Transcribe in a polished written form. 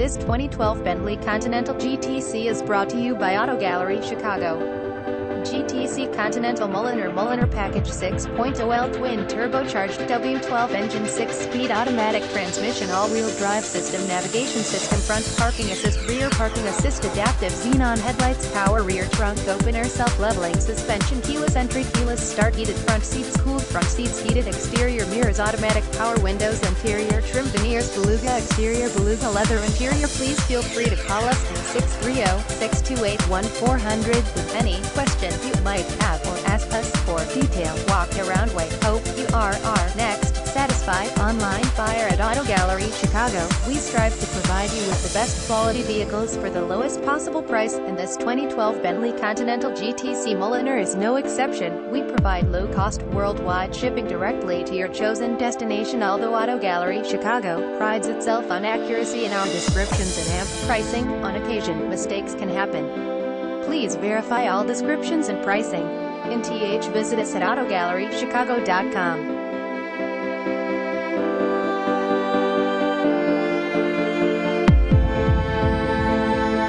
This 2012 Bentley Continental GTC is brought to you by Auto Gallery Chicago. GTC Continental Mulliner Package 6.0L Twin Turbocharged W12 Engine 6-speed automatic transmission all-wheel drive system navigation system front parking assist rear parking assist adaptive xenon headlights power rear trunk opener self-leveling suspension keyless entry keyless start heated front seats cooled front seats heated exterior mirrors automatic power windows interior trim veneers beluga exterior beluga leather interior. Please feel free to call us at 630-628-1400 with any questions you might have or ask us for detailed walk-around way. Hope you are our next satisfied online buyer at Auto Gallery Chicago. We strive to provide you with the best quality vehicles for the lowest possible price, and this 2012 Bentley Continental GTC Mulliner is no exception. We provide low-cost worldwide shipping directly to your chosen destination. Although Auto Gallery Chicago prides itself on accuracy in our descriptions and amp pricing, on occasion mistakes can happen. Please verify all descriptions and pricing. Visit us at AutoGalleryChicago.com.